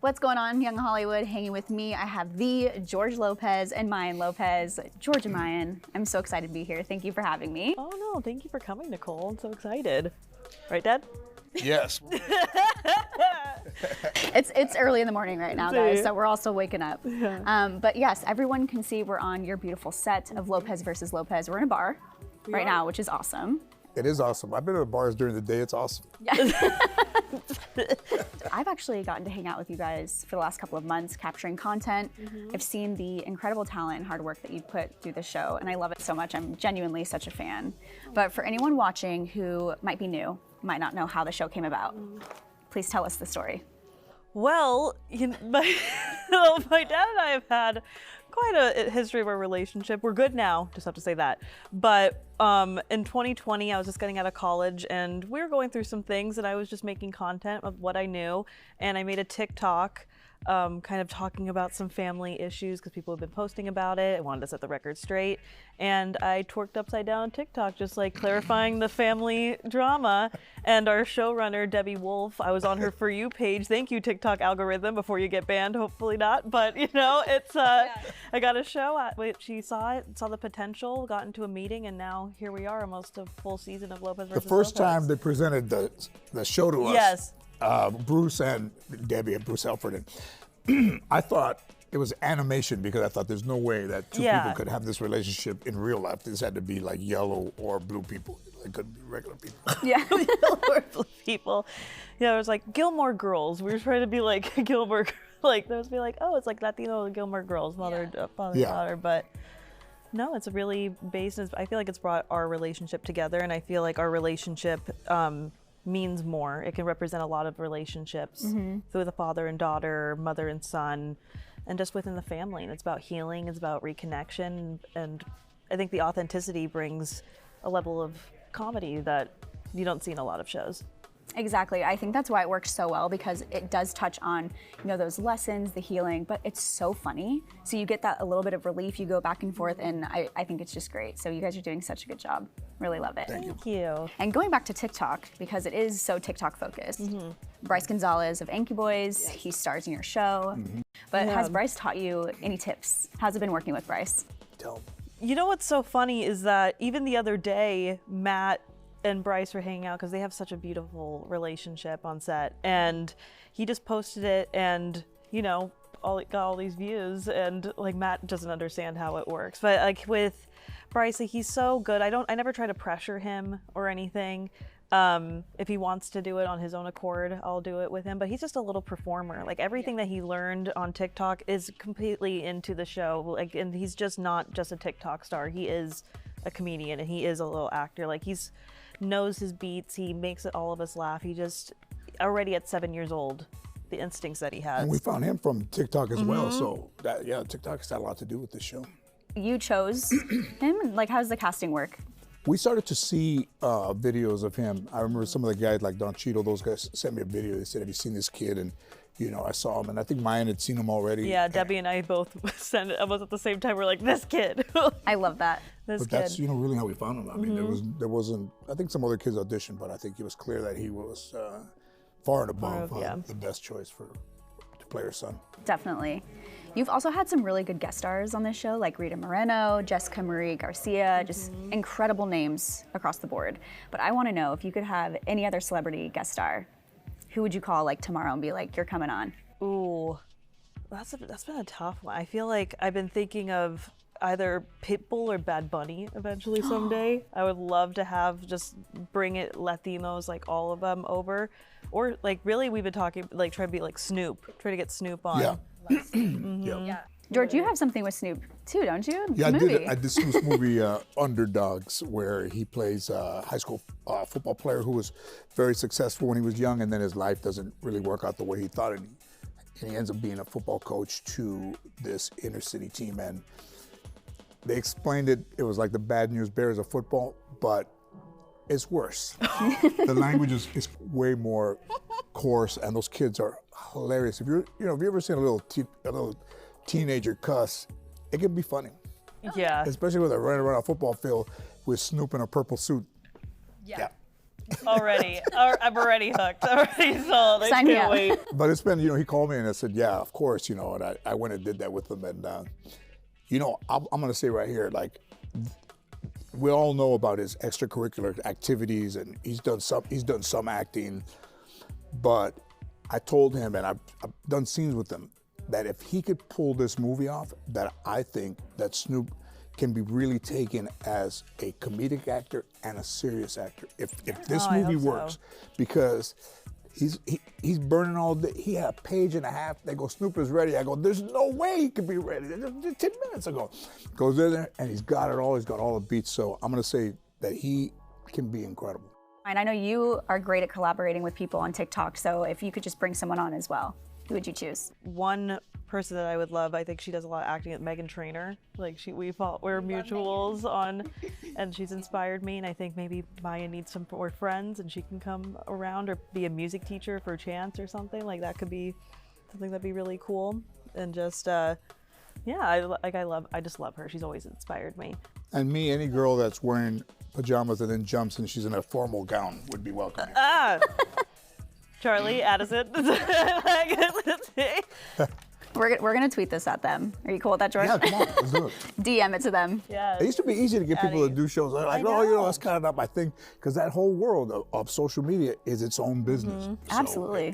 What's going on, Young Hollywood? Hanging with me, I have the George Lopez and Mayan Lopez. George and Mayan, I'm so excited to be here. Thank you for having me. Oh no, thank you for coming, Nicole. I'm so excited. Right, Dad? Yes. It's early in the morning right now, guys, so we're all still waking up. Yeah. But yes, everyone can see we're on your beautiful set of Lopez versus Lopez. We're in a bar right now, which is awesome. It is awesome. I've been to the bars during the day. It's awesome. I've actually gotten to hang out with you guys for the last couple of months, capturing content. I've seen the incredible talent and hard work that you put through the show, and I love it so much. I'm genuinely such a fan. But for anyone watching who might be new, might not know how the show came about, please tell us the story. Well, my dad and I have had quite a history of our relationship. We're good now, just have to say that. But in 2020, I was just getting out of college and we were going through some things and I was just making content of what I knew. And I made a TikTok kind of talking about some family issues because people have been posting about it. I wanted to set the record straight. And I twerked upside down on TikTok, just like clarifying the family drama. And our showrunner, Debbie Wolf, I was on her For You page. Thank you, TikTok algorithm, before you get banned, hopefully not. But you know, it's, I got a show at which she saw it, saw the potential, got into a meeting, and now here we are, almost a full season of Lopez versus The first Lopez. time they presented the show to us, Yes. Bruce and Debbie and Bruce Alfred, and I thought it was animation because I thought there's no way that two people could have this relationship in real life. This had to be like yellow or blue people. It couldn't be regular people. Yeah. People. Yeah, it was like Gilmore Girls. We were trying to be like Gilmore, like those be like, oh, it's like Latino Gilmore Girls, father and daughter, but no, it's really based. I feel like it's brought our relationship together, and I feel like our relationship means more. It can represent a lot of relationships through the father and daughter, mother and son, and just within the family. And it's about healing, it's about reconnection, and I think the authenticity brings a level of comedy that you don't see in a lot of shows. Exactly. I think that's why it works so well, because it does touch on, you know, those lessons, the healing, but it's so funny. So you get that a little bit of relief, you go back and forth, and I think it's just great. So you guys are doing such a good job. Really love it. Thank you. And going back to TikTok, because it is so TikTok focused, Bryce Gonzalez of Anki Boys, he stars in your show. But has Bryce taught you any tips? How's it been working with Bryce? Tell 'em. You know what's so funny is that even the other day, Matt and Bryce were hanging out because they have such a beautiful relationship on set, and he just posted it, and you know, got all these views, and like Matt doesn't understand how it works, but like with Bryce, like, he's so good. I never try to pressure him or anything. If he wants to do it on his own accord, I'll do it with him, but he's just a little performer. Like everything that he learned on TikTok is completely into the show. Like, and he's just not just a TikTok star. He is a comedian and he is a little actor. Like he's knows his beats. He makes all of us laugh. He just already at 7 years old, the instincts that he has. And we found him from TikTok as well. So that, TikTok's had a lot to do with this show. You chose him? Like, how does the casting work? We started to see videos of him. I remember some of the guys like Don Cheadle, those guys sent me a video. They said, have you seen this kid? And you know, I saw him, and I think Mayan had seen him already. Yeah, Debbie and I both sent it almost at the same time. We're like, this kid. I love that. But that's, you know, really how we found him. I mean, there wasn't, I think some other kids auditioned, but I think it was clear that he was far and above the best choice to play her son. Definitely. You've also had some really good guest stars on this show, like Rita Moreno, Jessica Marie Garcia, just incredible names across the board. But I want to know, if you could have any other celebrity guest star, who would you call like tomorrow and be like, you're coming on? Ooh, that's been a tough one. I feel like I've been thinking of either Pitbull or Bad Bunny eventually someday. I would love to have just bring it Latinos, like all of them over. Or like really we've been talking, like try to be like Snoop, try to get Snoop on. Yeah. Yeah. George, you have something with Snoop too, don't you? Yeah, I did Snoop's movie Underdogs, where he plays a high school football player who was very successful when he was young, and then his life doesn't really work out the way he thought, and he ends up being a football coach to this inner city team. And they explained it was like the Bad News Bears of football, but it's worse. The language is way more coarse, and those kids are hilarious. If you've ever seen a little teenager cuss, it can be funny. Yeah. Especially when they're running around a football field with Snoop in a purple suit. Yeah. Already. I'm already hooked. Already sold. I Sign me can't up. wait. But it's been, he called me and I said, yeah, of course, and I went and did that with him. And, I'm going to say right here, like, we all know about his extracurricular activities, and he's done some acting, but I told him, and I've done scenes with him, that if he could pull this movie off, that I think that Snoop can be really taken as a comedic actor and a serious actor. If this movie works, because he's burning all day. He had a page and a half. They go, Snoop is ready. I go, there's no way he could be ready. Just 10 minutes ago. Goes in there and he's got it all. He's got all the beats. So I'm gonna say that he can be incredible. And I know you are great at collaborating with people on TikTok, so if you could just bring someone on as well, who would you choose? One person that I would love, I think she does a lot of acting, at Meghan Trainor. Like we're mutuals on, and she's inspired me. And I think maybe Maya needs some more friends, and she can come around or be a music teacher for Chance or something. Like that could be something that'd be really cool. And just I just love her. She's always inspired me. And me, any girl that's wearing pajamas and then jumps and she's in a formal gown would be welcome. Charlie, Addison. We're gonna tweet this at them. Are you cool with that, George? Yeah, come on, let's do it. DM it to them. Yeah. It used to be easy to get people to do shows. They're like, that's kind of not my thing. Because that whole world of social media is its own business. So Absolutely.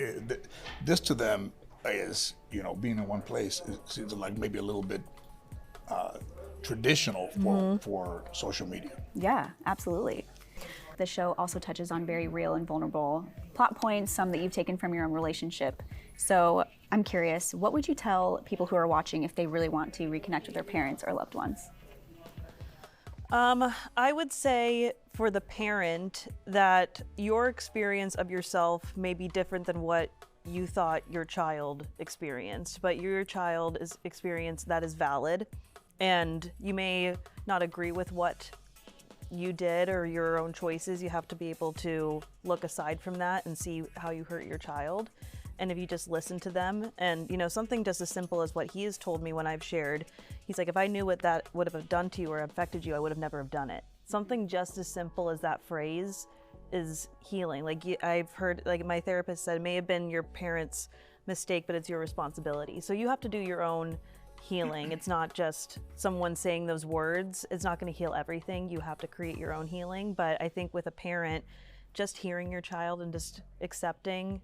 This to them is, being in one place, it seems like maybe a little bit traditional for social media. Yeah, absolutely. The show also touches on very real and vulnerable plot points, some that you've taken from your own relationship. So I'm curious, what would you tell people who are watching if they really want to reconnect with their parents or loved ones? I would say for the parent that your experience of yourself may be different than what you thought your child experienced, but your child is experience that is valid, and you may not agree with what you did or your own choices. You have to be able to look aside from that and see how you hurt your child. And if you just listen to them, and something just as simple as what he has told me when I've shared, he's like, if I knew what that would have done to you or affected you, I would have never have done it. Something just as simple as that phrase is healing. Like I've heard, like my therapist said, it may have been your parents' mistake, but it's your responsibility. So you have to do your own healing. It's not just someone saying those words. It's not going to heal everything. You have to create your own healing. But I think with a parent, just hearing your child and just accepting,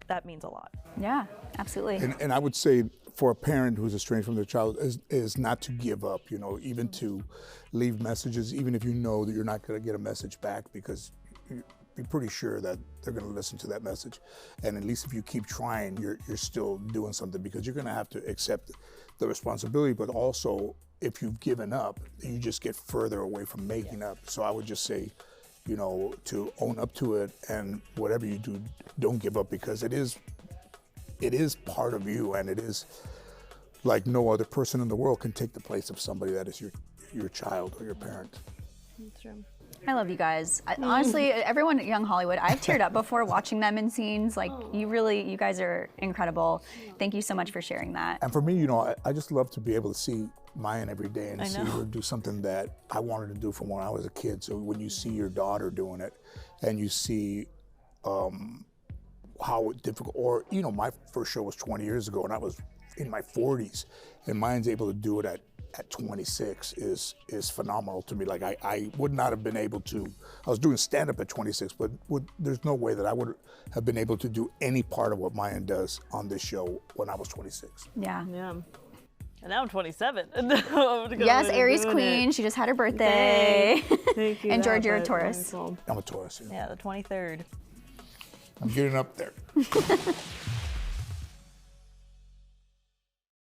that means a lot. Yeah, absolutely. And I would say for a parent who's estranged from their child is not to give up, even to leave messages, even if you know that you're not going to get a message back, because you're pretty sure that they're going to listen to that message. And at least if you keep trying, you're still doing something, because you're going to have to accept the responsibility. But also, if you've given up, you just get further away from making up. So I would just say, to own up to it, and whatever you do, don't give up, because it is part of you, and it is like no other person in the world can take the place of somebody that is your child or your parent. That's true. I love you guys. Honestly, everyone at Young Hollywood, I've teared up before watching them in scenes. Like, you guys are incredible. Thank you so much for sharing that. And for me, I just love to be able to see Mayan every day and see her do something that I wanted to do from when I was a kid. So when you see your daughter doing it, and you see how difficult, or my first show was 20 years ago, and I was in my 40s, and Mayan's able to do it at 26 is phenomenal to me. Like I would not have been able to. I was doing stand-up at 26, but there's no way that I would have been able to do any part of what Mayan does on this show when I was 26. Yeah. Yeah. And now I'm 27. Yes, Aries Queen. She just had her birthday. Thank you. And George, you're a Taurus. I'm a Taurus. Yeah, the 23rd. I'm getting up there.